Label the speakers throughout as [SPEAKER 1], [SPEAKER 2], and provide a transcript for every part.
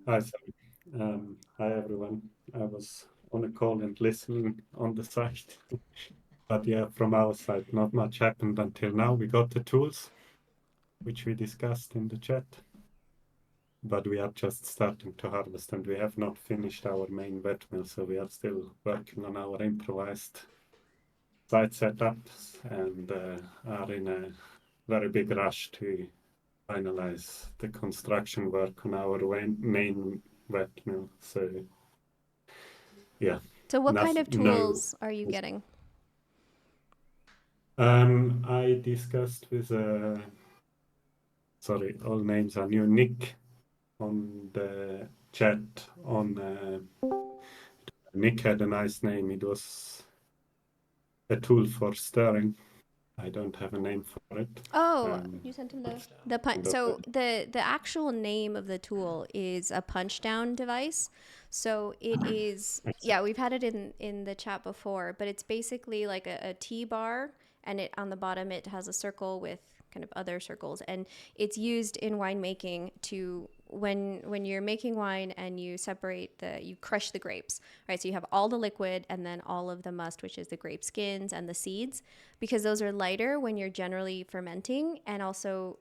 [SPEAKER 1] Hi, sorry. Hi, everyone. I was on a call and listening on the side. But yeah, from our side, not much happened until now. We got the tools, which we discussed in the chat, but we are just starting to harvest and we have not finished our main wet mill, so we are still working on our improvised site setups and are in a very big rush to finalize the construction work on our main wet mill. So yeah,
[SPEAKER 2] So, what kind of
[SPEAKER 1] no.
[SPEAKER 2] tools are you getting?
[SPEAKER 1] I discussed with, sorry, all names are new. Nick on the chat. On Nick had a nice name. It was a tool for stirring. I don't have a name for it.
[SPEAKER 2] Oh, you sent him
[SPEAKER 1] It's
[SPEAKER 2] the punch.
[SPEAKER 1] kind of
[SPEAKER 2] So the actual name of the tool is a punch down device. So it is, yeah, we've had it in the chat before, but it's basically like a T bar, and it on the bottom it has a circle with kind of other circles, and it's used in winemaking to when you're making wine and you crush the grapes, right? So you have all the liquid and then all of the must, which is the grape skins and the seeds, because those are lighter when you're generally fermenting, and also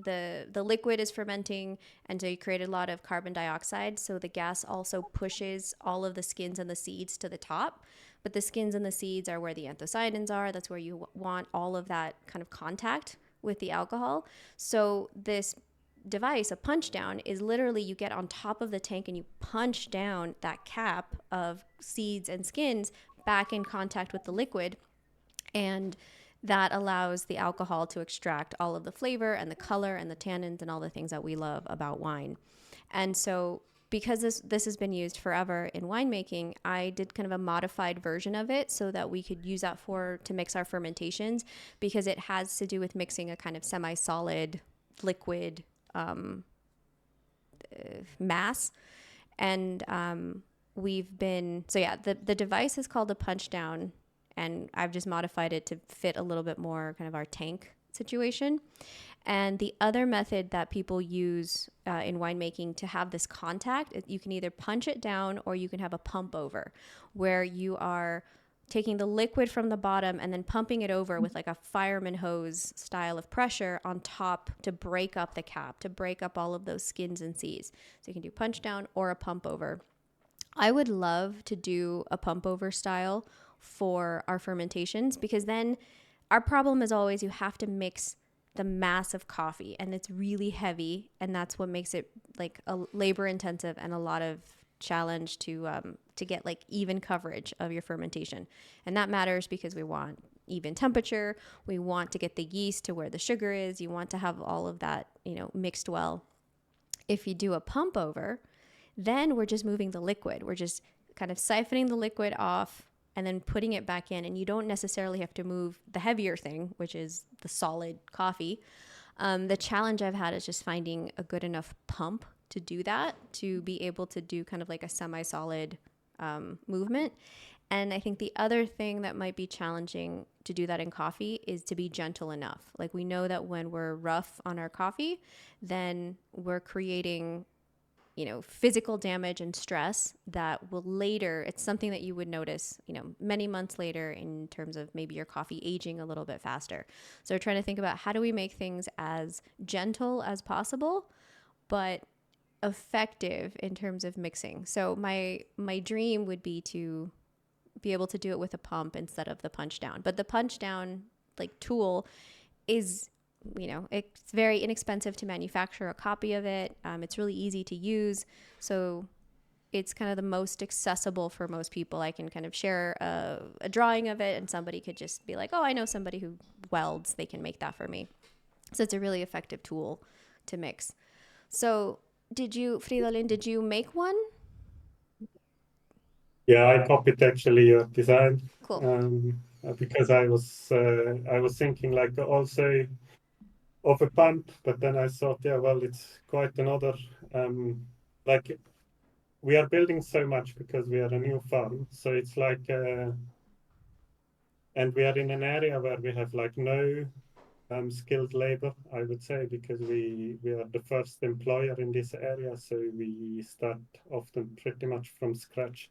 [SPEAKER 2] the liquid is fermenting, and so you create a lot of carbon dioxide, so the gas also pushes all of the skins and the seeds to the top. But the skins and the seeds are where the anthocyanins are. That's where you want all of that kind of contact with the alcohol. So this device, a punch down, is literally you get on top of the tank and you punch down that cap of seeds and skins back in contact with the liquid, and that allows the alcohol to extract all of the flavor and the color and the tannins and all the things that we love about wine. And so because this has been used forever in winemaking, I did kind of a modified version of it so that we could use that for to mix our fermentations, because it has to do with mixing a kind of semi-solid liquid mass. And we've been, so yeah, the device is called a punch down, and I've just modified it to fit a little bit more kind of our tank situation. And the other method that people use in winemaking to have this contact, you can either punch it down or you can have a pump over, where you are taking the liquid from the bottom and then pumping it over with like a fireman hose style of pressure on top to break up the cap, to break up all of those skins and seeds. So you can do punch down or a pump over. I would love to do a pump over style for our fermentations, because then our problem is always you have to mix the mass of coffee, and it's really heavy, and that's what makes it like a labor intensive and a lot of challenge to get like even coverage of your fermentation. And that matters because we want even temperature, we want to get the yeast to where the sugar is, you want to have all of that, mixed well. If you do a pump over, then we're just moving the liquid. We're just kind of siphoning the liquid off and then putting it back in. And you don't necessarily have to move the heavier thing, which is the solid coffee. The challenge I've had is just finding a good enough pump to do that, to be able to do kind of like a semi solid movement. And I think the other thing that might be challenging to do that in coffee is to be gentle enough. Like, we know that when we're rough on our coffee, then we're creating physical damage and stress that will later, it's something that you would notice, many months later, in terms of maybe your coffee aging a little bit faster. So we're trying to think about how do we make things as gentle as possible, but effective in terms of mixing. So my dream would be to be able to do it with a pump instead of the punch down. But the punch down like tool is, it's very inexpensive to manufacture a copy of it. It's really easy to use. So it's kind of the most accessible for most people. I can kind of share a drawing of it, and somebody could just be like, oh, I know somebody who welds. They can make that for me. So it's a really effective tool to mix. So Fridolin, did you make one?
[SPEAKER 1] Yeah, I copied actually your design
[SPEAKER 2] Cool.
[SPEAKER 1] because I was thinking like also of a pump, but then I thought, yeah, well, it's quite another like we are building so much because we are a new farm, so it's like and we are in an area where we have like no skilled labor, I would say, because we are the first employer in this area, so we start often pretty much from scratch.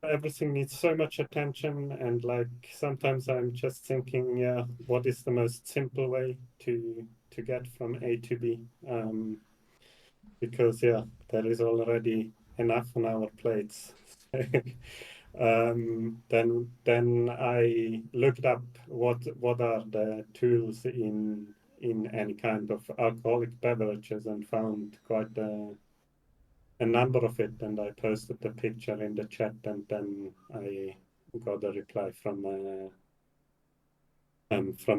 [SPEAKER 1] Everything needs so much attention, and like sometimes I'm just thinking, yeah, what is the most simple way to get from A to B? Because yeah, there is already enough on our plates. Then I looked up what are the tools in any kind of alcoholic beverages and found quite a number of it, and I posted the picture in the chat, and then I got a reply from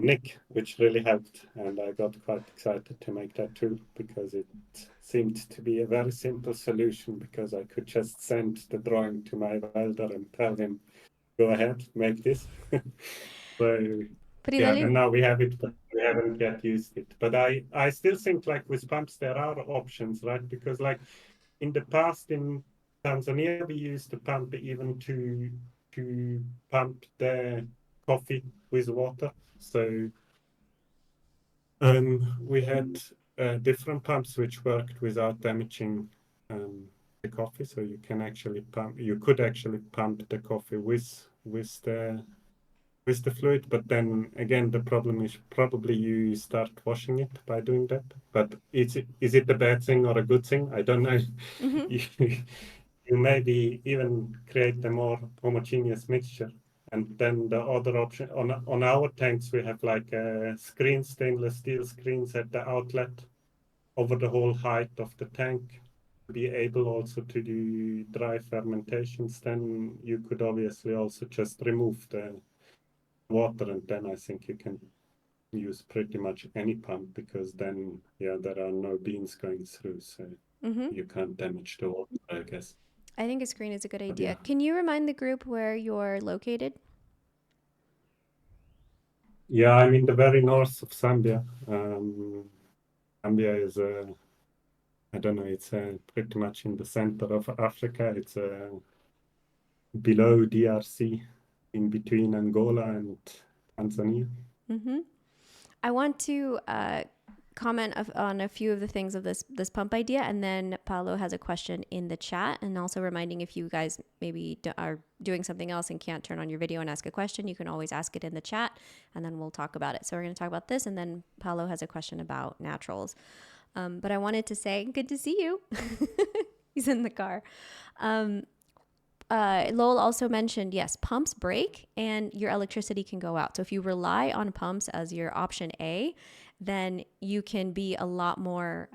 [SPEAKER 1] Nick, which really helped, and I got quite excited to make that tool because it seemed to be a very simple solution because I could just send the drawing to my welder and tell him, go ahead, make this. So
[SPEAKER 2] Pretty
[SPEAKER 1] yeah,
[SPEAKER 2] lily.
[SPEAKER 1] and now we have it, but we haven't yet used it. But I still think like with pumps there are options, right? Because like in the past in Tanzania we used the pump even to pump the coffee with water. So we had different pumps which worked without damaging the coffee. So you can actually pump. You could actually pump the coffee with the fluid, but then again the problem is probably you start washing it by doing that. But is it a bad thing or a good thing? I don't know.
[SPEAKER 2] Mm-hmm.
[SPEAKER 1] you, you maybe even create a more homogeneous mixture. And then the other option on our tanks we have like screens, stainless steel screens at the outlet over the whole height of the tank. Be able also to do dry fermentations. Then you could obviously also just remove the water, and then I think you can use pretty much any pump because then yeah there are no beans going through, so
[SPEAKER 2] Mm-hmm.
[SPEAKER 1] you can't damage the water, I guess.
[SPEAKER 2] I think a screen is a good
[SPEAKER 1] But
[SPEAKER 2] idea.
[SPEAKER 1] yeah,
[SPEAKER 2] Can you remind the group where you're located?
[SPEAKER 1] yeah, I'm in the very north of Zambia. Zambia is I don't know, it's pretty much in the center of Africa. It's below DRC, in between Angola and Tanzania.
[SPEAKER 2] Mm-hmm. I want to comment on a few of the things of this pump idea, and then Paolo has a question in the chat, and also reminding if you guys maybe are doing something else and can't turn on your video and ask a question, you can always ask it in the chat, and then we'll talk about it. So we're going to talk about this, and then Paolo has a question about naturals. But I wanted to say, good to see you. He's in the car. Um, Lowell also mentioned, yes, pumps break and your electricity can go out. So if you rely on pumps as your option A, then you can be a lot more,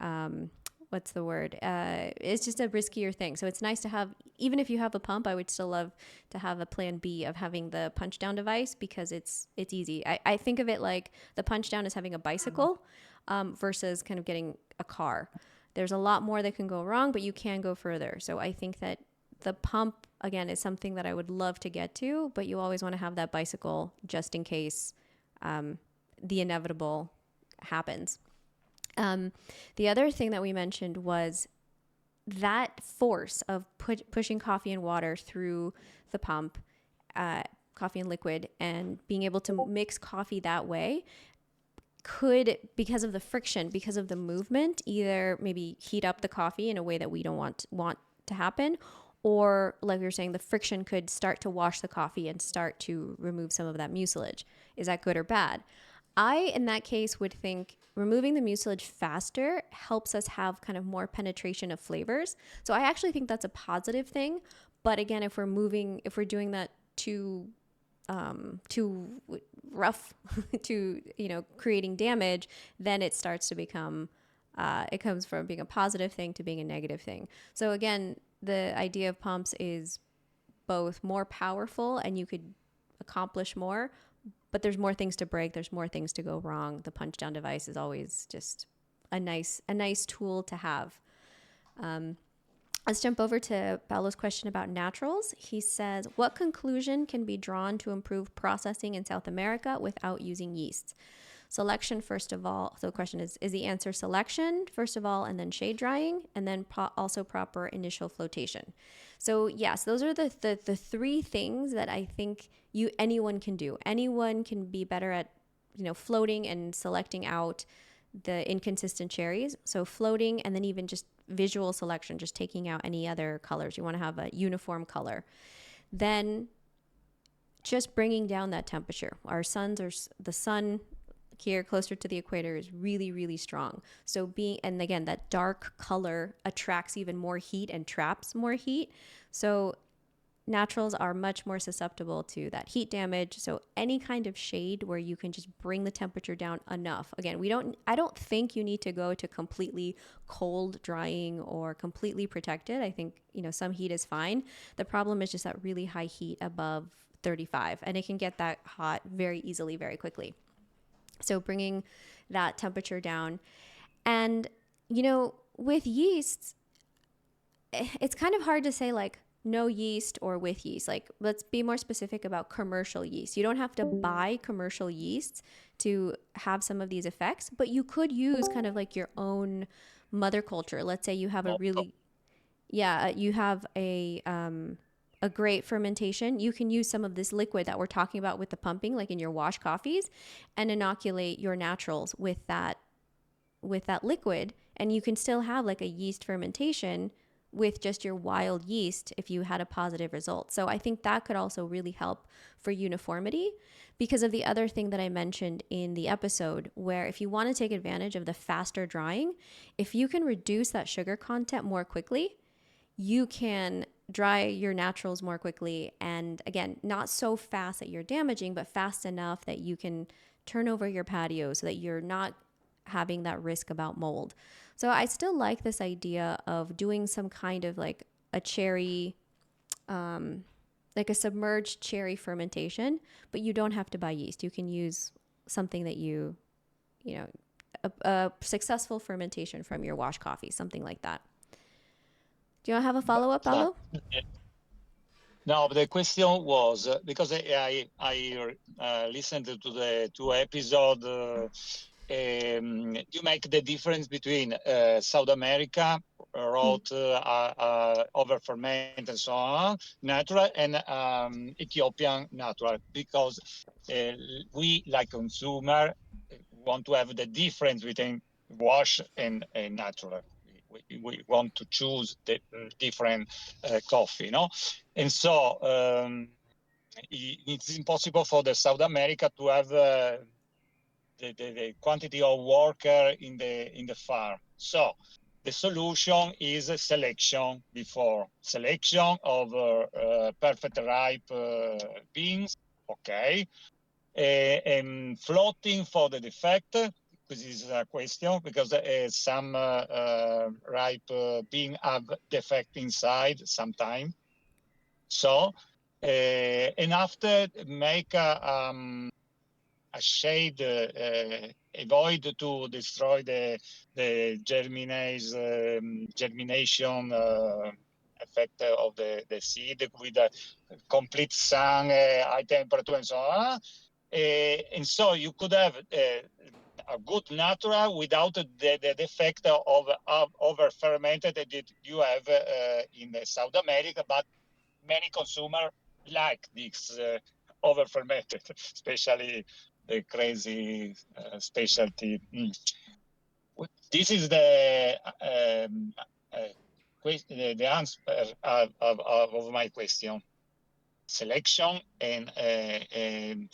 [SPEAKER 2] what's the word? It's just a riskier thing. So it's nice to have, even if you have a pump, I would still love to have a plan B of having the punch down device because it's easy. I think of it like the punch down is having a bicycle versus kind of getting a car. There's a lot more that can go wrong, but you can go further. So I think that the pump again is something that I would love to get to, but you always want to have that bicycle just in case the inevitable happens. The other thing that we mentioned was that force of pushing coffee and water through the pump, coffee and liquid, and being able to mix coffee that way could, because of the friction, because of the movement, either maybe heat up the coffee in a way that we don't want to happen, or like we were saying, the friction could start to wash the coffee and start to remove some of that mucilage. Is that good or bad? I, in that case, would think removing the mucilage faster helps us have kind of more penetration of flavors. So I actually think that's a positive thing. But again, if we're doing that too rough to creating damage, then it starts to become it comes from being a positive thing to being a negative thing. So again, the idea of pumps is both more powerful and you could accomplish more, but there's more things to break, there's more things to go wrong. The punch down device is always just a nice tool to have. Let's jump over to Paolo's question about naturals. He says, what conclusion can be drawn to improve processing in South America without using yeast? Selection, first of all. So the question is the answer selection, first of all, and then shade drying, and then also proper initial flotation? So yes, those are the three things that I think anyone can do. Anyone can be better at floating and selecting out the inconsistent cherries. So floating, and then even just visual selection, just taking out any other colors. You want to have a uniform color. Then just bringing down that temperature. The sun here closer to the equator is really, really strong. So and again, that dark color attracts even more heat and traps more heat. So naturals are much more susceptible to that heat damage. So any kind of shade where you can just bring the temperature down enough. Again, I don't think you need to go to completely cold drying or completely protected. I think, some heat is fine. The problem is just that really high heat above 35, and it can get that hot very easily, very quickly. So bringing that temperature down. And, with yeasts, it's kind of hard to say like no yeast or with yeast. Like, let's be more specific about commercial yeast. You don't have to buy commercial yeasts to have some of these effects, but you could use kind of like your own mother culture. Let's say you have you have a great fermentation. You can use some of this liquid that we're talking about with the pumping, like in your wash coffees, and inoculate your naturals with that liquid, and you can still have like a yeast fermentation with just your wild yeast if you had a positive result. So I think that could also really help for uniformity, because of the other thing that I mentioned in the episode, where if you want to take advantage of the faster drying, if you can reduce that sugar content more quickly, you can dry your naturals more quickly. And again, not so fast that you're damaging, but fast enough that you can turn over your patio so that you're not having that risk about mold. So I still like this idea of doing some kind of like a cherry, like a submerged cherry fermentation, but you don't have to buy yeast. You can use something that a successful fermentation from your wash coffee, something like that. Do you want to have a follow-up, Paolo?
[SPEAKER 3] No, but the question was because I listened to the 2 episodes. You make the difference between South America, wrote over ferment and so on, natural, and Ethiopian natural, because we, like consumer, want to have the difference between wash and natural. We want to choose the different coffee, no? And so it's impossible for the South America to have the quantity of worker in the farm. So the solution is a selection of perfect ripe beans, okay, and floating for the defect. This is a question because some ripe bean have defect inside sometimes. So and after make a shade, avoid to destroy the germination effect of the seed with a complete sun, high temperature, and so on. And so you could have a good natural without the effect of over fermented that you have in South America, but many consumers like this over fermented, especially the crazy specialty. This is the answer of my question. Selection and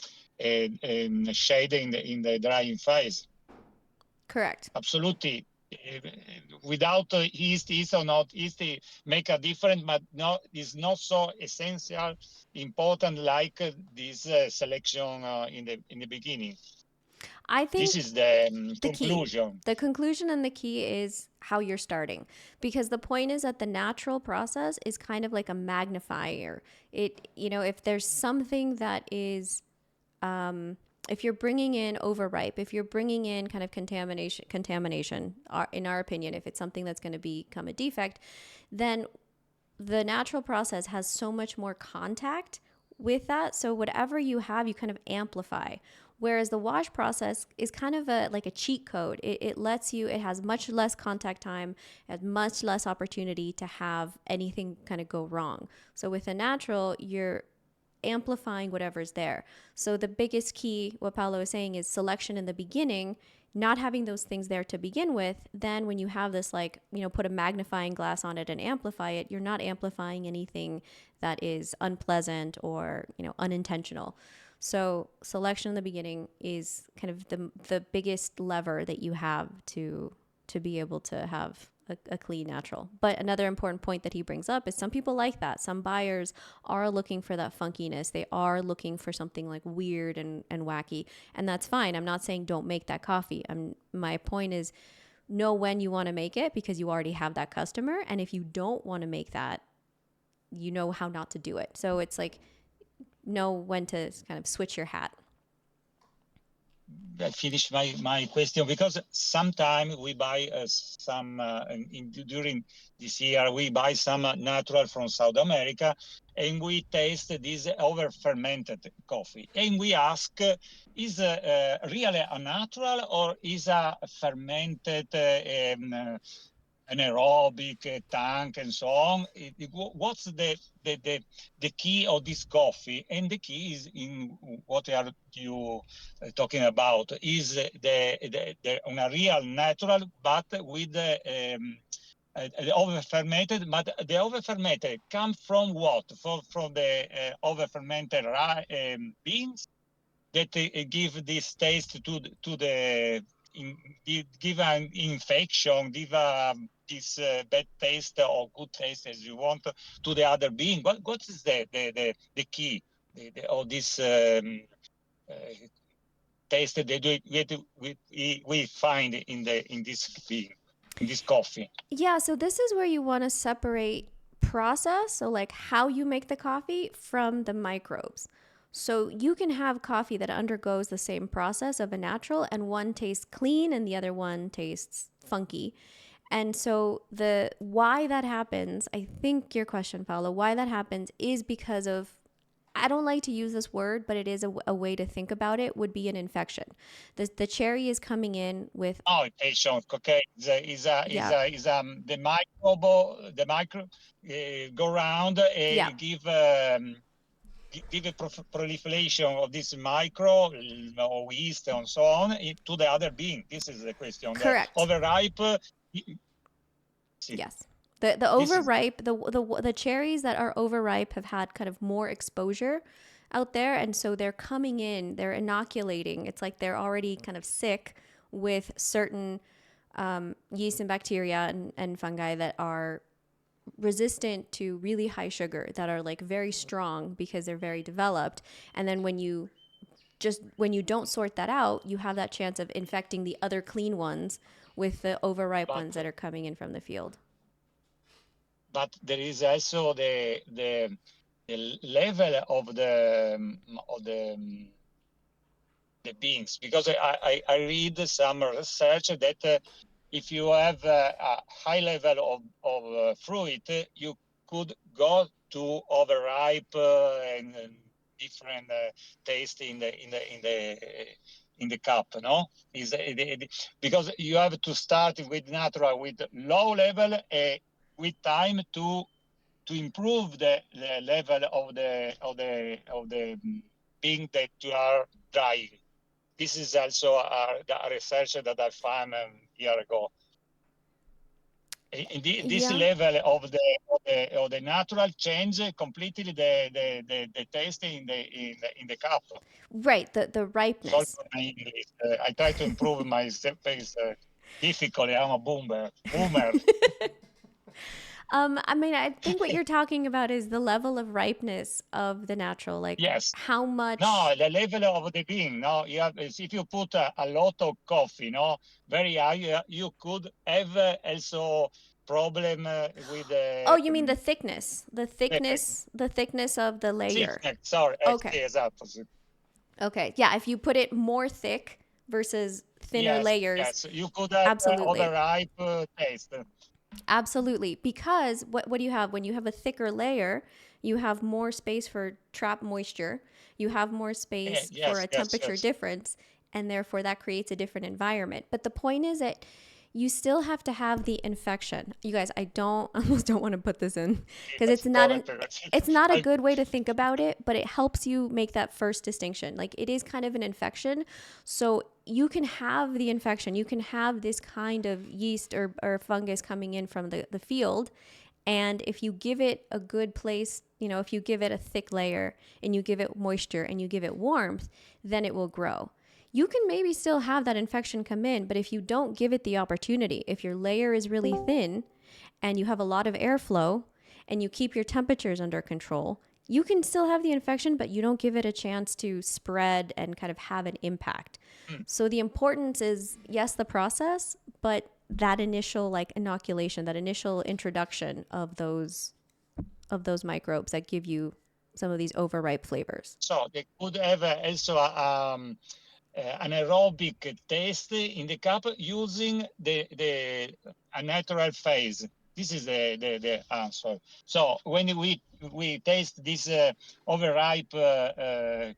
[SPEAKER 3] shade in the drying phase.
[SPEAKER 2] Correct.
[SPEAKER 3] Absolutely. Without yeast or not yeast make a difference, but is not so essential, important like this selection in the beginning.
[SPEAKER 2] I think
[SPEAKER 3] this is the conclusion.
[SPEAKER 2] Key. The conclusion and the key is how you're starting, because the point is that the natural process is kind of like a magnifier. If there's something that is, if you're bringing in overripe, if you're bringing in kind of contamination, in our opinion, if it's something that's going to become a defect, then the natural process has so much more contact with that. So whatever you have, you kind of amplify. Whereas the wash process is kind of like a cheat code. It lets you, it has much less contact time, has much less opportunity to have anything kind of go wrong. So with a natural, amplifying whatever's there. So the biggest key, what Paolo is saying, is selection in the beginning, not having those things there to begin with. Then when you have this, like, put a magnifying glass on it and amplify it, you're not amplifying anything that is unpleasant or, unintentional. So selection in the beginning is kind of the biggest lever that you have to be able to have a clean natural. But another important point that he brings up is some people like that. Some buyers are looking for that funkiness. They are looking for something like weird and wacky. And that's fine. I'm not saying don't make that coffee. My point is know when you want to make it because you already have that customer. And if you don't want to make that, you know how not to do it. So it's like know when to kind of switch your hat.
[SPEAKER 3] I finish my question because sometimes we buy some during this year we buy some natural from South America and we taste this over fermented coffee and we ask is really a natural or is a fermented anaerobic tank and so on. What's the key of this coffee? And the key is in what are you talking about? Is the on a real natural, but with over fermented. But the over fermented come from what? From the over fermented beans that give this taste to the give an infection, give this bad taste or good taste as you want to the other being. What is the key of this taste that we find in this being, in this coffee?
[SPEAKER 2] Yeah, so this is where you want to separate process, so like how you make the coffee, from the microbes. So you can have coffee that undergoes the same process of a natural and one tastes clean and the other one tastes funky. And so the why that happens, I think your question, Paolo, why that happens is because of, I don't like to use this word, but it is a way to think about it, would be an infection. The cherry is coming in with
[SPEAKER 3] infection. Okay, the microbe go around and give a proliferation of this micro or yeast and so on to the other being. This is the question.
[SPEAKER 2] Correct.
[SPEAKER 3] The overripe.
[SPEAKER 2] Yes. The overripe, the cherries that are overripe have had kind of more exposure out there, and so they're coming in, they're inoculating. It's like they're already kind of sick with certain yeast and bacteria and fungi that are resistant to really high sugar, that are like very strong because they're very developed. And then when you don't sort that out, you have that chance of infecting the other clean ones with the overripe ones that are coming in from the field.
[SPEAKER 3] But there is also the level of the beans, because I read some research that if you have a high level of fruit, you could go to overripe and different taste in the cup. No, because you have to start with natural with low level. With time to improve the level of the being that you are drying. This is also a research that I found a year ago. This level of the natural change completely the taste in the cup.
[SPEAKER 2] Right, the ripeness.
[SPEAKER 3] Sorry for my English. I try to improve my face. Difficult. I'm a boomer.
[SPEAKER 2] I mean, I think what you're talking about is the level of ripeness of the natural, like
[SPEAKER 3] yes.
[SPEAKER 2] How much?
[SPEAKER 3] No, the level of the bean. No, you have, if you put a lot of coffee, no, very high, you could have also problem with the.
[SPEAKER 2] Oh, you mean the thickness? The thickness of the layer.
[SPEAKER 3] Sorry.
[SPEAKER 2] Okay.
[SPEAKER 3] Exactly.
[SPEAKER 2] Okay. Yeah, if you put it more thick versus thinner layers.
[SPEAKER 3] Yes, you could have
[SPEAKER 2] absolutely
[SPEAKER 3] overripe taste.
[SPEAKER 2] Absolutely, because what do you have when you have a thicker layer? You have more space for trap moisture. You have more space for a temperature difference, and therefore that creates a different environment. But the point is that you still have to have the infection. You guys, I almost don't want to put this in because
[SPEAKER 3] That's
[SPEAKER 2] it's not a
[SPEAKER 3] I,
[SPEAKER 2] good way to think about it, but it helps you make that first distinction. Like it is kind of an infection. So you can have the infection, you can have this kind of yeast or fungus coming in from the field. And if you give it a good place, if you give it a thick layer and you give it moisture and you give it warmth, then it will grow. You can maybe still have that infection come in, but if you don't give it the opportunity, if your layer is really thin and you have a lot of airflow and you keep your temperatures under control, you can still have the infection, but you don't give it a chance to spread and kind of have an impact. So the importance is, yes, the process, but that initial like inoculation, that initial introduction of those microbes that give you some of these overripe flavors.
[SPEAKER 3] so they could have also an aerobic taste in the cup using a natural phase. This is the answer. So when we taste this overripe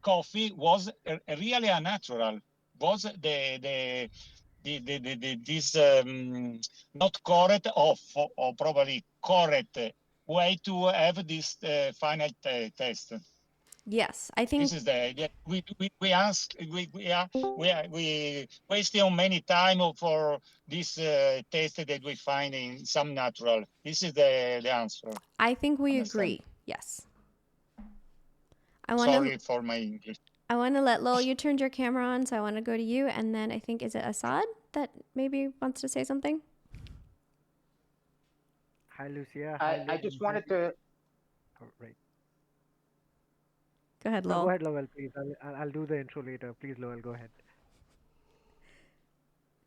[SPEAKER 3] coffee, was really a natural. Was this not correct or probably correct way to have this final test?
[SPEAKER 2] Yes, I think
[SPEAKER 3] This is we ask we wasting many time for this taste that we find in some natural. This is the answer.
[SPEAKER 2] I think we
[SPEAKER 3] Understand?
[SPEAKER 2] agree. Yes. I want
[SPEAKER 3] Sorry
[SPEAKER 2] to
[SPEAKER 3] for my English.
[SPEAKER 2] let Lowell, you turned your camera on, so I want to go to you, and then I think, is it Assad that maybe wants to say something?
[SPEAKER 4] Hi, Lucia.
[SPEAKER 5] I just wanted to.
[SPEAKER 4] Oh, right.
[SPEAKER 2] Go ahead,
[SPEAKER 4] No,
[SPEAKER 2] Lowell.
[SPEAKER 4] go ahead, Lowell, please. I'll do the intro later. Please, Lowell, go ahead.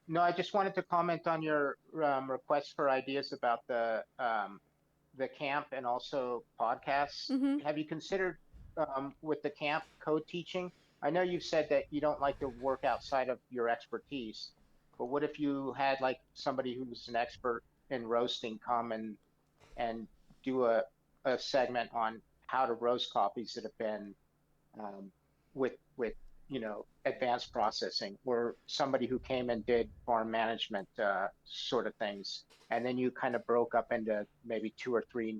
[SPEAKER 5] No, I just wanted to comment on your request for ideas about the camp and also podcasts.
[SPEAKER 2] Mm-hmm.
[SPEAKER 5] Have you considered with the camp co-teaching? I know you've said that you don't like to work outside of your expertise, but what if you had like somebody who's an expert in roasting come and do a segment on how to roast coffees that have been with advanced processing, or somebody who came and did farm management sort of things, and then you kind of broke up into maybe 2 or 3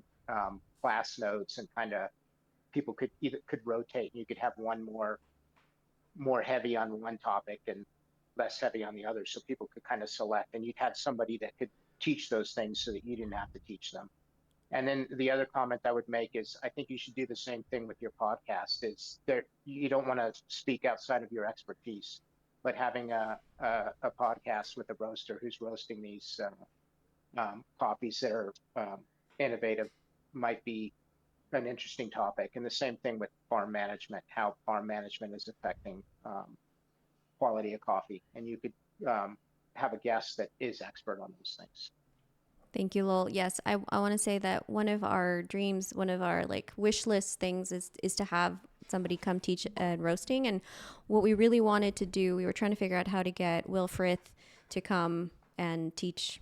[SPEAKER 5] class notes, and kind of people could rotate, and you could have one more heavy on one topic and less heavy on the other, so people could kind of select, and you'd have somebody that could teach those things so that you didn't have to teach them. And then the other comment I would make is, I think you should do the same thing with your podcast. Is there, you don't want to speak outside of your expertise, but having a podcast with a roaster who's roasting these coffees that are innovative might be an interesting topic. And the same thing with farm management, how farm management is affecting quality of coffee. And you could have a guest that is expert on those things.
[SPEAKER 2] Thank you, Lowell. Yes, I want to say that one of our dreams, one of our like wish list things is to have somebody come teach roasting. And what we really wanted to do, we were trying to figure out how to get Will Frith to come and teach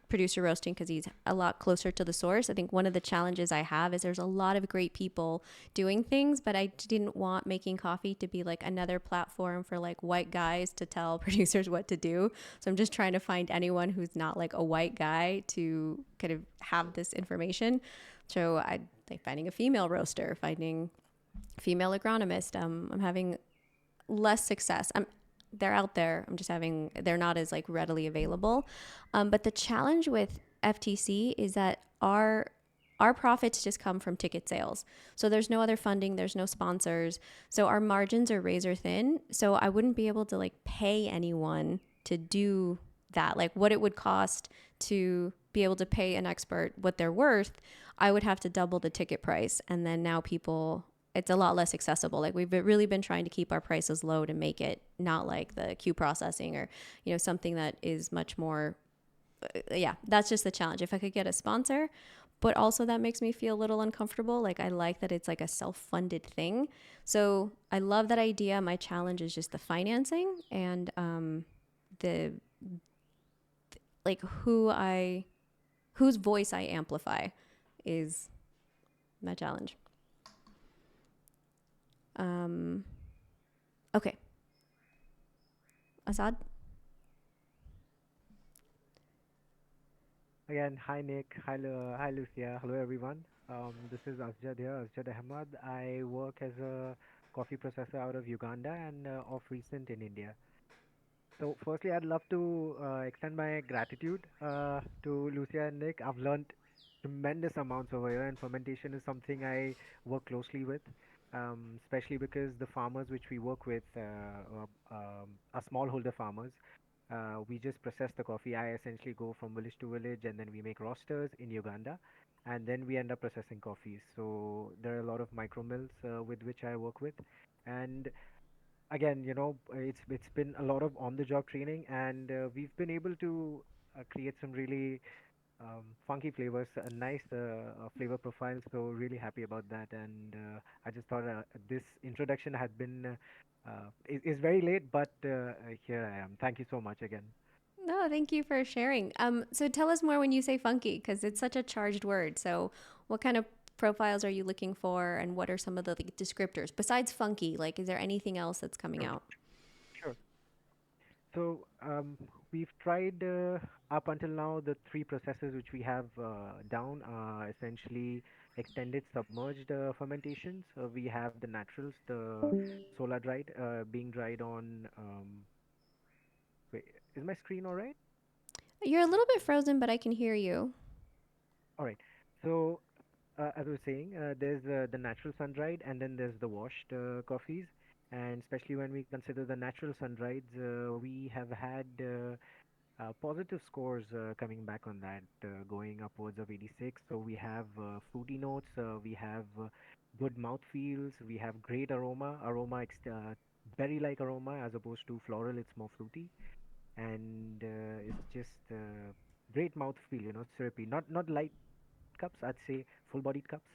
[SPEAKER 2] producer roasting because he's a lot closer to the source. I think one of the challenges I have is there's a lot of great people doing things, but I didn't want making coffee to be like another platform for like white guys to tell producers what to do. So I'm just trying to find anyone who's not like a white guy to kind of have this information. So I like finding a female roaster, finding a female agronomist. I'm having less success. They're out there. They're not as like readily available. But the challenge with FTC is that our profits just come from ticket sales. So there's no other funding, there's no sponsors. So our margins are razor thin. So I wouldn't be able to like pay anyone to do that. Like what it would cost to be able to pay an expert what they're worth, I would have to double the ticket price. And then now it's a lot less accessible. Like we've really been trying to keep our prices low to make it not like the Q processing or, something that is much more, that's just the challenge. If I could get a sponsor, but also that makes me feel a little uncomfortable. Like I like that it's like a self-funded thing. So I love that idea. My challenge is just the financing and whose voice I amplify is my challenge. Okay. Assad?
[SPEAKER 4] Again, hi Nick, hi Lucia, hello everyone. This is Asjad here, Asjad Ahmad. I work as a coffee processor out of Uganda and of recent in India. So, firstly, I'd love to extend my gratitude to Lucia and Nick. I've learned tremendous amounts over here, and fermentation is something I work closely with, especially because the farmers which we work with are smallholder farmers. We just process the coffee. I essentially go from village to village, and then we make rosters in Uganda, and then we end up processing coffees. So there are a lot of micro mills with which I work with, and again, it's been a lot of on-the-job training, and we've been able to create some really funky flavors, a nice flavor profile. So really happy about that, and I just thought this introduction had been is very late, but here I am. Thank you so much again.
[SPEAKER 2] No, thank you for sharing. So tell us more when you say funky, because it's such a charged word. So what kind of profiles are you looking for, and what are some of the like, descriptors besides funky? Like, is there anything else that's coming
[SPEAKER 4] Sure,
[SPEAKER 2] out?
[SPEAKER 4] sure. So we've tried up until now the three processes which we have down are essentially extended submerged fermentations. We have the naturals, the solar dried, being dried on. Wait, is my screen all right?
[SPEAKER 2] You're a little bit frozen, but I can hear you.
[SPEAKER 4] All right. So as I was saying, there's the natural sun dried, and then there's the washed coffees. And especially when we consider the natural sun dried, we have had positive scores coming back on that, going upwards of 86. So we have fruity notes, we have good mouth feels, we have great berry-like aroma as opposed to floral. It's more fruity, and it's just great mouth feel. Syrupy, not light cups. I'd say full-bodied cups,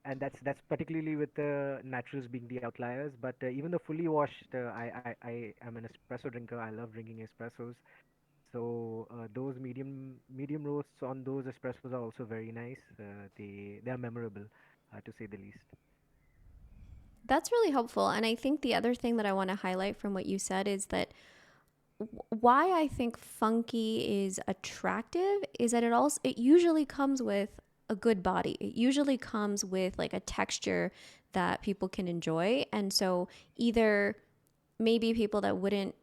[SPEAKER 4] and that's particularly with the naturals being the outliers. But even the fully washed, I am an espresso drinker. I love drinking espressos. So those medium roasts on those espressos are also very nice. They are memorable, to say the least.
[SPEAKER 2] That's really helpful. And I think the other thing that I want to highlight from what you said is that why I think funky is attractive is that it usually comes with a good body. It usually comes with like a texture that people can enjoy. And so either maybe people that wouldn't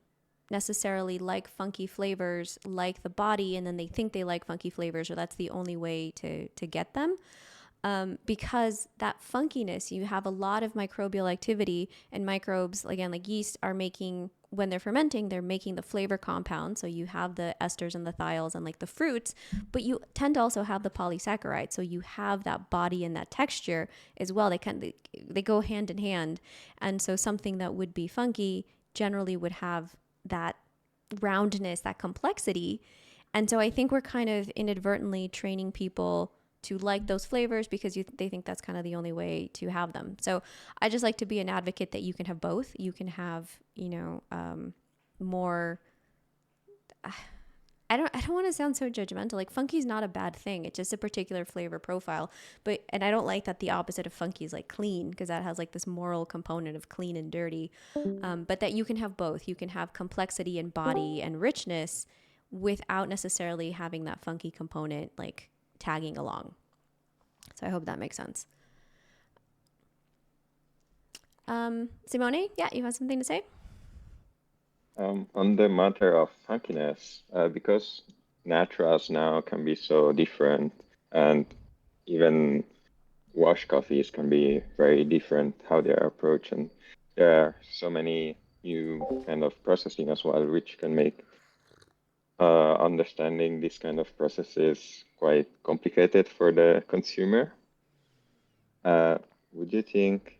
[SPEAKER 2] necessarily like funky flavors like the body, and then they think they like funky flavors, or that's the only way to get them. Because that funkiness, you have a lot of microbial activity, and microbes, again, like yeast, are making, when they're fermenting, they're making the flavor compound. So you have the esters and the thiols and like the fruits, but you tend to also have the polysaccharides. So you have that body and that texture as well. They go hand in hand. And so something that would be funky generally would have that roundness, that complexity. And so I think we're kind of inadvertently training people to like those flavors because they think that's kind of the only way to have them. So I just like to be an advocate that you can have both. You can have, more. I don't want to sound so judgmental. Like funky's not a bad thing. It's just a particular flavor profile. And I don't like that the opposite of funky is like clean, because that has like this moral component of clean and dirty. But that you can have both. You can have complexity and body and richness without necessarily having that funky component like tagging along. So I hope that makes sense. Simone, yeah, you have something to say?
[SPEAKER 6] On the matter of funkiness, because naturals now can be so different, and even wash coffees can be very different how they are approached, and there are so many new kind of processing as well, which can make understanding this kind of processes quite complicated for the consumer. Would you think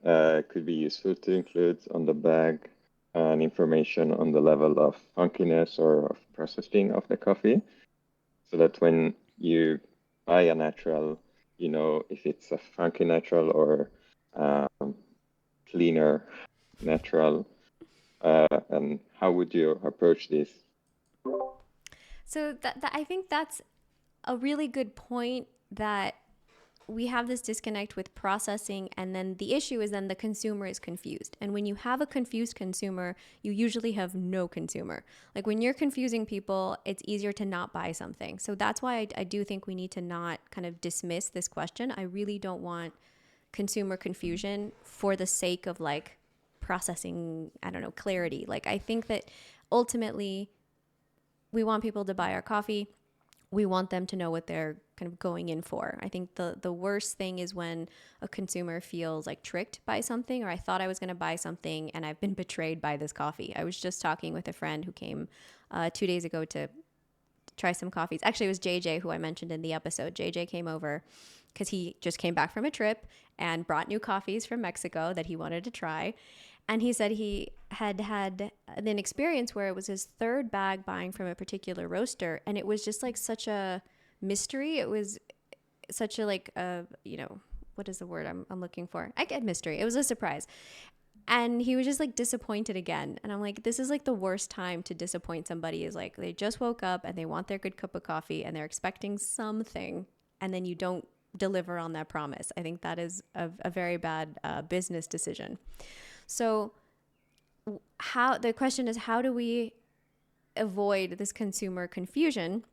[SPEAKER 6] it could be useful to include on the bag and information on the level of funkiness or of processing of the coffee, so that when you buy a natural, you know if it's a funky natural or cleaner natural, and how would you approach this?
[SPEAKER 2] So that I think that's a really good point, that we have this disconnect with processing, and then the issue is then the consumer is confused. And when you have a confused consumer, you usually have no consumer. Like when you're confusing people, it's easier to not buy something. So that's why I do think we need to not kind of dismiss this question. I really don't want consumer confusion for the sake of like processing, I don't know, clarity. Like I think that ultimately we want people to buy our coffee. We want them to know what they're kind of going in for. I think the worst thing is when a consumer feels like tricked by something, or I thought I was going to buy something and I've been betrayed by this coffee. I was just talking with a friend who came 2 days ago to try some coffees. Actually, it was JJ who I mentioned in the episode. JJ came over because he just came back from a trip and brought new coffees from Mexico that he wanted to try. And he said he had an experience where it was his third bag buying from a particular roaster. And it was just like such a mystery. It was such a like, what is the word I'm looking for? I get mystery. It was a surprise. And he was just like disappointed again. And I'm like, this is like the worst time to disappoint somebody, is like they just woke up and they want their good cup of coffee and they're expecting something, and then you don't deliver on that promise. I think that is a very bad business decision. So the question is, how do we avoid this consumer confusion?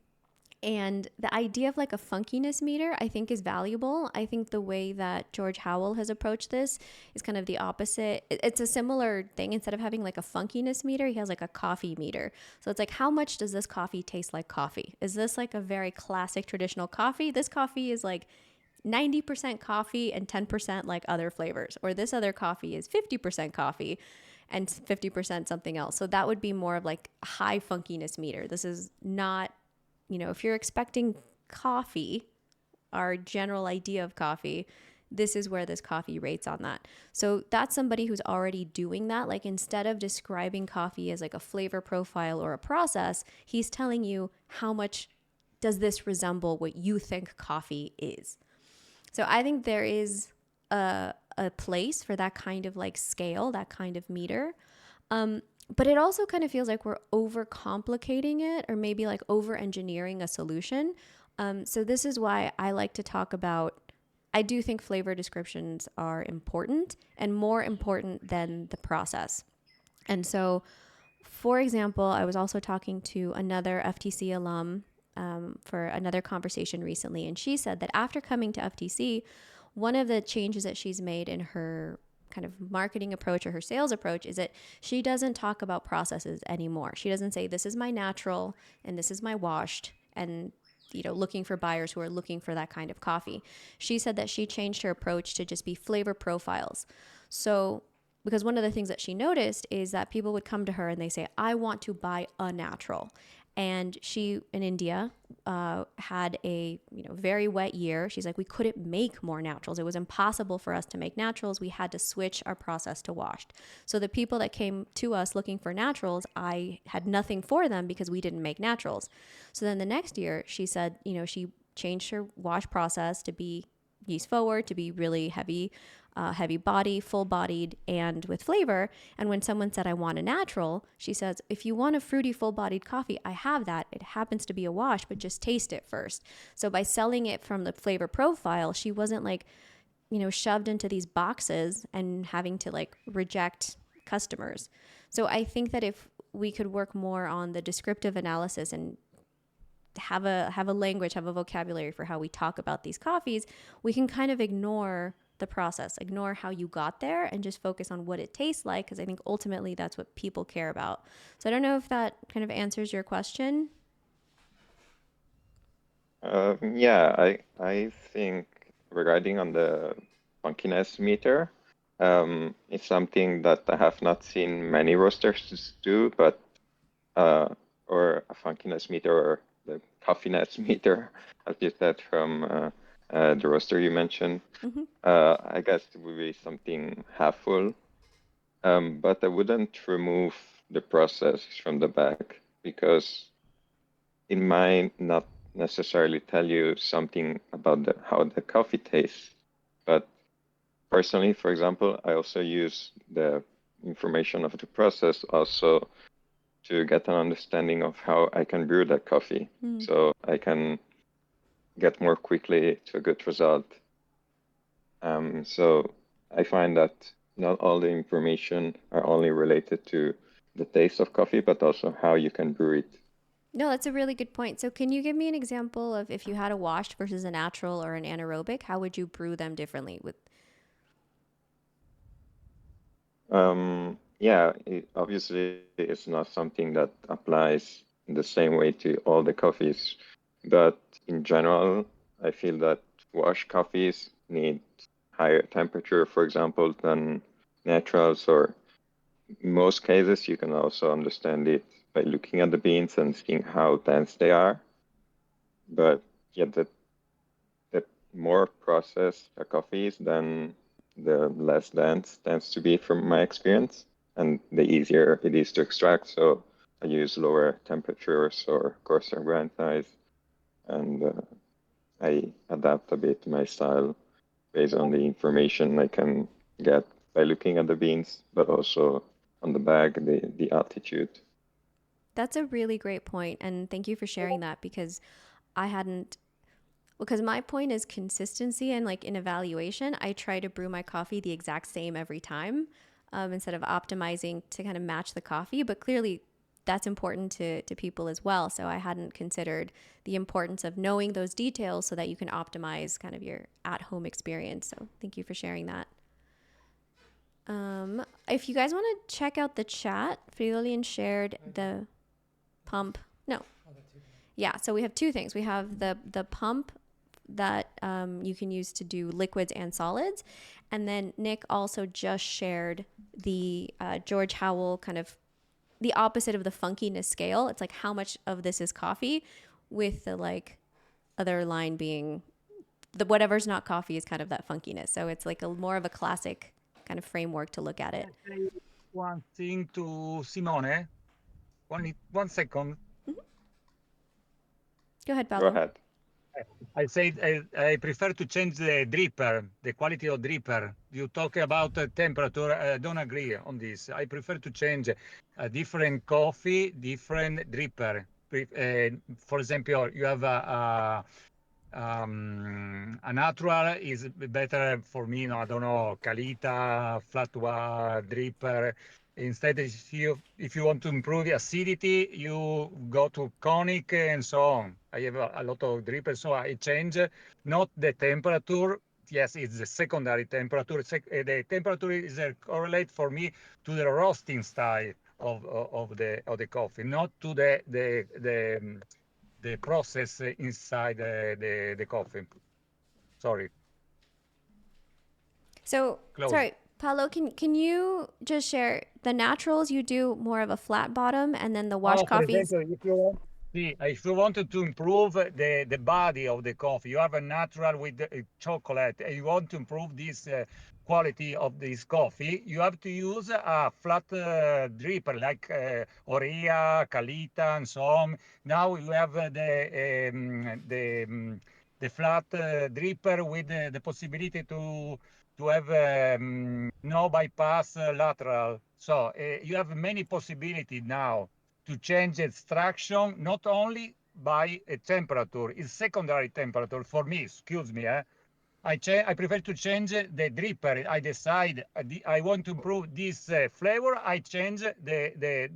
[SPEAKER 2] And the idea of like a funkiness meter, I think, is valuable. I think the way that George Howell has approached this is kind of the opposite. It's a similar thing. Instead of having like a funkiness meter, he has like a coffee meter. So it's like, how much does this coffee taste like coffee? Is this like a very classic traditional coffee? This coffee is like 90% coffee and 10% like other flavors. Or this other coffee is 50% coffee and 50% something else. So that would be more of like a high funkiness meter. This is not, if you're expecting coffee, our general idea of coffee, this is where this coffee rates on that. So that's somebody who's already doing that. Like instead of describing coffee as like a flavor profile or a process, he's telling you how much does this resemble what you think coffee is. So I think there is a place for that kind of like scale, that kind of meter. But it also kind of feels like we're overcomplicating it, or maybe like over-engineering a solution. So this is why I like to talk about, I do think flavor descriptions are important and more important than the process. And so, for example, I was also talking to another FTC alum for another conversation recently, and she said that after coming to FTC, one of the changes that she's made in her kind of marketing approach or her sales approach is that she doesn't talk about processes anymore. She doesn't say, this is my natural and this is my washed, and looking for buyers who are looking for that kind of coffee. She said that she changed her approach to just be flavor profiles. So because one of the things that she noticed is that people would come to her and they say, I want to buy a natural. And she, in India, had a very wet year. She's like, we couldn't make more naturals. It was impossible for us to make naturals. We had to switch our process to washed. So the people that came to us looking for naturals, I had nothing for them because we didn't make naturals. So then the next year, she said, she changed her wash process to be yeast forward, to be really heavy body, full bodied, and with flavor. And when someone said, I want a natural, she says, if you want a fruity, full bodied coffee, I have that. It happens to be a wash, but just taste it first. So by selling it from the flavor profile, she wasn't like, shoved into these boxes and having to like reject customers. So I think that if we could work more on the descriptive analysis and have a language, have a vocabulary for how we talk about these coffees, we can kind of ignore the process, ignore how you got there, and just focus on what it tastes like, because I think ultimately that's what people care about. So I don't know if that kind of answers your question.
[SPEAKER 6] Yeah, I think regarding on the funkiness meter, it's something that I have not seen many roasters do, but or a funkiness meter or the coffiness meter, as you said, from the roaster you mentioned.
[SPEAKER 2] Mm-hmm.
[SPEAKER 6] I guess it would be something half full, but I wouldn't remove the process from the bag, because it might not necessarily tell you something about how the coffee tastes. But personally, for example, I also use the information of the process also to get an understanding of how I can brew that coffee, so I can get more quickly to a good result. So I find that not all the information are only related to the taste of coffee, but also how you can brew it.
[SPEAKER 2] No, that's a really good point. So, can you give me an example of if you had a washed versus a natural or an anaerobic, how would you brew them differently? With
[SPEAKER 6] Yeah, obviously it's not something that applies in the same way to all the coffees, but in general, I feel that washed coffees need higher temperature, for example, than naturals, or in most cases, you can also understand it by looking at the beans and seeing how dense they are. But yeah, the more processed a coffee is, then the less dense tends to be from my experience, and the easier it is to extract. So I use lower temperatures or coarser grind size, and I adapt a bit my style based on the information I can get by looking at the beans, but also on the bag, the altitude.
[SPEAKER 2] That's a really great point, and thank you for sharing that because I hadn't. Because my point is consistency and like in evaluation, I try to brew my coffee the exact same every time instead of optimizing to kind of match the coffee. But clearly, that's important to people as well. So I hadn't considered the importance of knowing those details so that you can optimize kind of your at home experience. So thank you for sharing that. If you guys want to check out the chat, Fridolin shared the pump. No. Yeah, so we have two things. We have the pump that you can use to do liquids and solids. And then Nick also just shared the George Howell kind of the opposite of the funkiness scale. It's like how much of this is coffee, with the like other line being the whatever's not coffee is kind of that funkiness. So it's like a more of a classic kind of framework to look at it.
[SPEAKER 7] Can I say one thing to Simone? One second.
[SPEAKER 2] Go ahead,
[SPEAKER 6] Go
[SPEAKER 2] Paolo.
[SPEAKER 6] ahead.
[SPEAKER 7] I said I prefer to change the dripper, the quality of dripper. You talk about temperature. I don't agree on this. I prefer to change a different coffee, different dripper. For example, you have a natural is better for me. No, I don't know, Calita, flat dripper. Instead, if you want to improve the acidity, you go to conic and so on. I have a lot of drippers, so I change not the temperature. Yes, it's the secondary temperature. The temperature is correlate for me to the roasting style of the coffee, not to the process inside the coffee. Sorry.
[SPEAKER 2] So
[SPEAKER 7] Close.
[SPEAKER 2] sorry, Paolo, can you just share the naturals? You do more of a flat bottom, and then the washed
[SPEAKER 7] For
[SPEAKER 2] coffees.
[SPEAKER 7] example, if you wanted to improve the body of the coffee, you have a natural with chocolate, and you want to improve this quality of this coffee, you have to use a flat dripper like Orea, Calita, and so on. Now you have the flat dripper with the possibility to have no bypass lateral. So you have many possibilities now to change extraction, not only by a temperature, it's secondary temperature for me, excuse me. I prefer to change the dripper. I decide I want to improve this flavor. I change the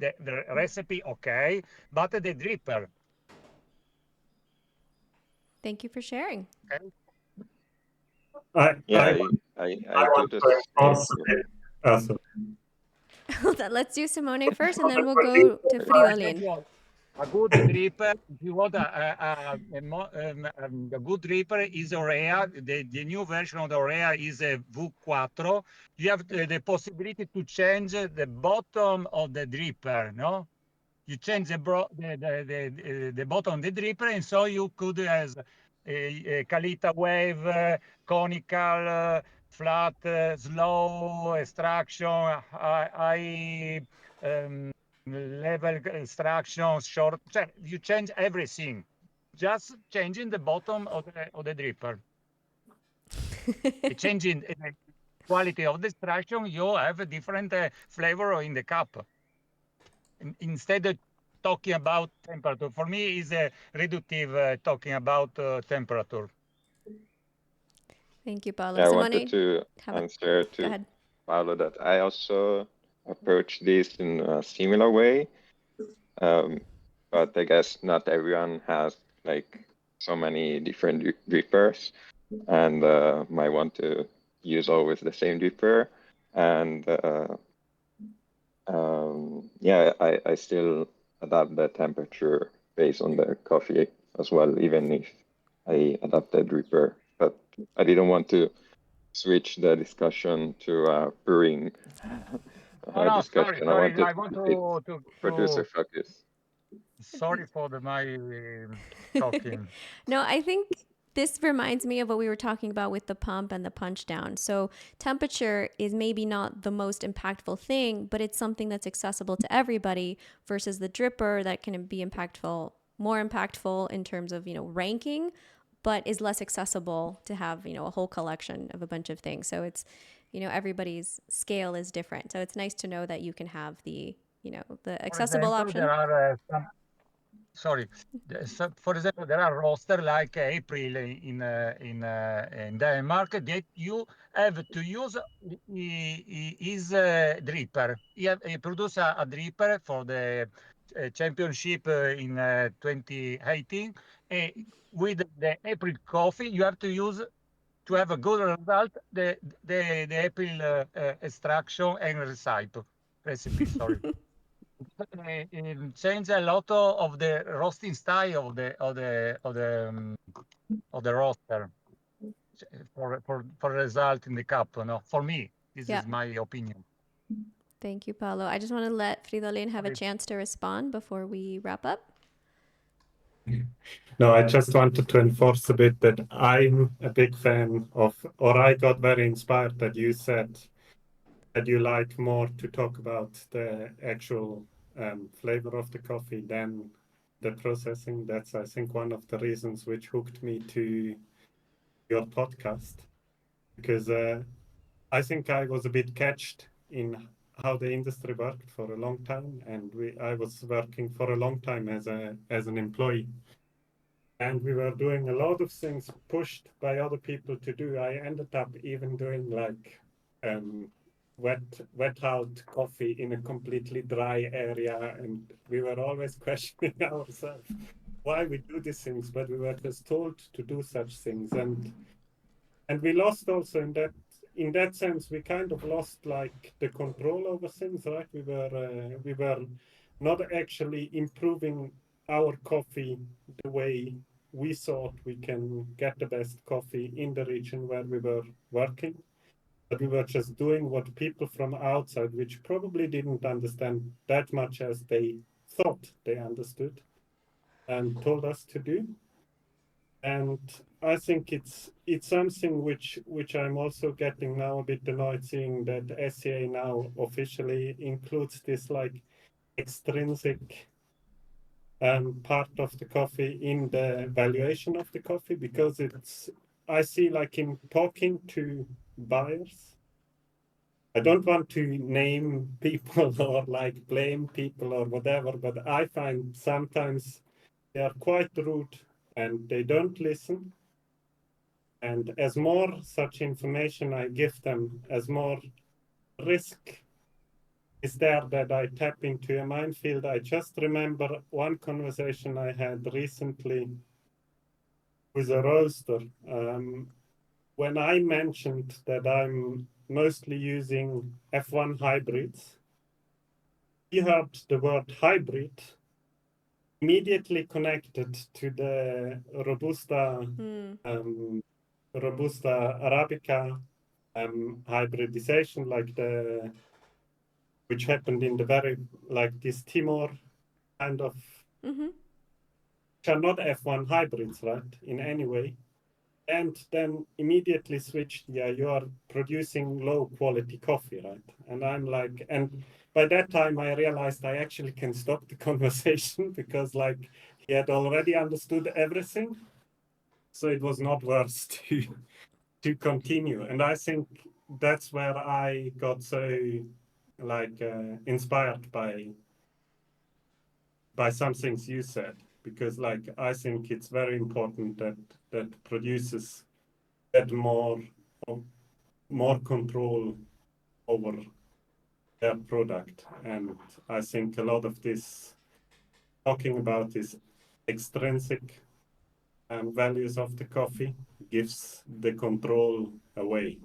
[SPEAKER 7] recipe, okay, but the dripper.
[SPEAKER 2] Thank you for sharing.
[SPEAKER 7] Okay.
[SPEAKER 6] I do the same.
[SPEAKER 1] Also,
[SPEAKER 2] Let's do Simone first, and then we'll go to Fridolin.
[SPEAKER 7] A good dripper, if you want a good dripper is Orea. The new version of the Orea is a V4. You have the possibility to change the bottom of the dripper, no? You change the bottom of the dripper, and so you could have a Calita wave, conical, flat, slow extraction, high level extraction, short. You change everything, just changing the bottom of the dripper. Changing the quality of the extraction, you have a different flavor in the cup. Instead of talking about temperature, for me is reductive talking about temperature.
[SPEAKER 2] Thank you, Paolo.
[SPEAKER 6] Yeah, I wanted
[SPEAKER 2] Simone,
[SPEAKER 6] to
[SPEAKER 2] have a,
[SPEAKER 6] answer
[SPEAKER 2] go
[SPEAKER 6] to
[SPEAKER 2] ahead.
[SPEAKER 6] Paolo that I also approach this in a similar way. But I guess not everyone has like so many different drippers and might want to use always the same dripper. And yeah, I still adapt the temperature based on the coffee as well, even if I adapt the dripper. But I didn't want to switch the discussion to brewing
[SPEAKER 7] Oh no,
[SPEAKER 6] discussion. I
[SPEAKER 7] sorry.
[SPEAKER 6] wanted
[SPEAKER 7] I
[SPEAKER 6] to
[SPEAKER 7] want
[SPEAKER 6] keep it
[SPEAKER 7] to
[SPEAKER 6] producer focus.
[SPEAKER 7] sorry for my talking.
[SPEAKER 2] No, I think this reminds me of what we were talking about with the pump and the punch down. So temperature is maybe not the most impactful thing, but it's something that's accessible to everybody versus the dripper that can be impactful, more impactful in terms of, ranking, but is less accessible to have, a whole collection of a bunch of things. So it's, everybody's scale is different. So it's nice to know that you can have the, the
[SPEAKER 7] For
[SPEAKER 2] accessible
[SPEAKER 7] example,
[SPEAKER 2] option.
[SPEAKER 7] there are some. Sorry. So, for example, there are roaster like April in Denmark that you have to use his dripper. He produce a dripper for the championship in 2018. With the April coffee, you have to use to have a good result the April extraction and recipe. Sorry. It change a lot of the roasting style of the roaster for result in the cup. No, for me, this
[SPEAKER 2] Yeah.
[SPEAKER 7] is my opinion.
[SPEAKER 2] Thank you, Paolo. I just want to let Fridolin have a
[SPEAKER 7] Sorry.
[SPEAKER 2] chance to respond before we wrap up.
[SPEAKER 1] No, I just wanted to enforce a bit that I'm a big fan of, or I got very inspired that you said that you like more to talk about the actual flavor of the coffee than the processing. That's, I think, one of the reasons which hooked me to your podcast, because I think I was a bit catched in how the industry worked for a long time, and I was working for a long time as an employee, and we were doing a lot of things pushed by other people to do. I ended up even doing like wet out coffee in a completely dry area, and we were always questioning ourselves why we do these things, but we were just told to do such things, and we lost also in that sense. We kind of lost like the control over things, right? We were not actually improving our coffee the way we thought we can get the best coffee in the region where we were working, but we were just doing what people from outside, which probably didn't understand that much as they thought they understood, and told us to do. And I think it's something which I'm also getting now a bit annoyed seeing that SCA now officially includes this like extrinsic part of the coffee in the valuation of the coffee, because it's, I see like in talking to buyers, I don't want to name people or like blame people or whatever, but I find sometimes they are quite rude and they don't listen. And as more such information I give them, as more risk is there that I tap into a minefield. I just remember one conversation I had recently with a roaster. When I mentioned that I'm mostly using F1 hybrids, he heard the word hybrid, immediately connected to the Robusta Arabica hybridization, like which happened in the very, like this Timor kind of, which are not F1 hybrids, right, in any way. And then immediately switched, yeah, you are producing low quality coffee, right? And I'm like, and by that time I realized I actually can stop the conversation because like he had already understood everything. So it was not worth to continue. And I think that's where I got so like inspired by some things you said, because like I think it's very important that producers get more more control over their product. And I think a lot of this talking about is extrinsic values of the coffee gives the control away.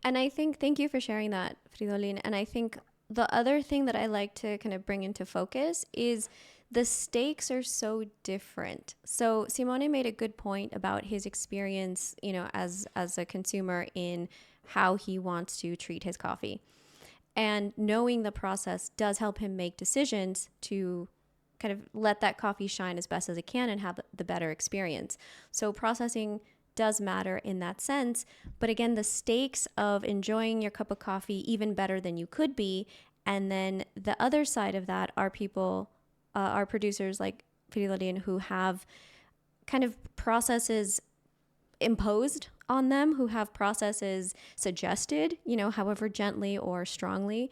[SPEAKER 2] And I think, thank you for sharing that, Fridolin. And I think the other thing that I like to kind of bring into focus is the stakes are so different. So Simone made a good point about his experience, you know, as a consumer in how he wants to treat his coffee. And knowing the process does help him make decisions to kind of let that coffee shine as best as it can and have the better experience. So processing does matter in that sense. But again, the stakes of enjoying your cup of coffee even better than you could be. And then the other side of that are people, are producers like Fidelidin who have kind of processes imposed on them, who have processes suggested, you know, however gently or strongly.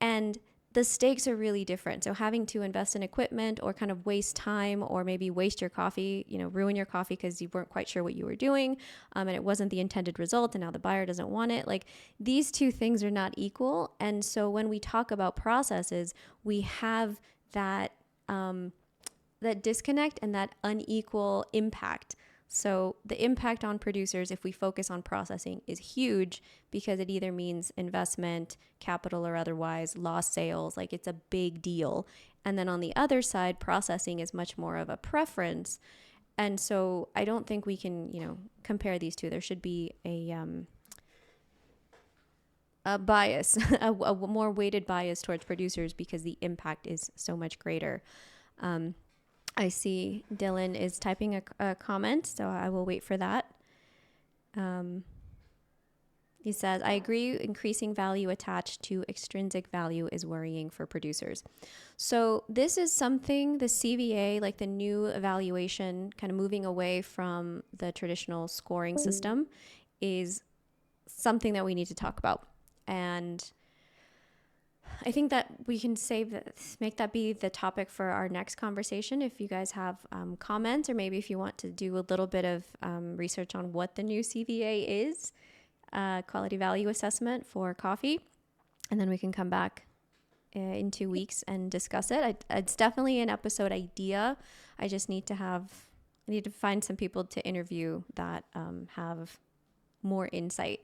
[SPEAKER 2] And the stakes are really different. So having to invest in equipment or kind of waste time or maybe waste your coffee, you know, ruin your coffee because you weren't quite sure what you were doing and it wasn't the intended result and now the buyer doesn't want it. Like these two things are not equal. And so when we talk about processes, we have that that disconnect and that unequal impact. So the impact on producers, if we focus on processing, is huge because it either means investment, capital or otherwise, lost sales, like it's a big deal. And then on the other side, processing is much more of a preference. And so I don't think we can, you know, compare these two. There should be a bias, a more weighted bias towards producers because the impact is so much greater. I see Dylan is typing a comment, so I will wait for that. He says, I agree, increasing value attached to extrinsic value is worrying for producers. So this is something, the CVA, like the new evaluation, kind of moving away from the traditional scoring system, is something that we need to talk about. And I think that we can make that be the topic for our next conversation. If you guys have comments, or maybe if you want to do a little bit of research on what the new CVA is, quality value assessment for coffee, and then we can come back in 2 weeks and discuss it. It's definitely an episode idea. I just need to find some people to interview that have more insight.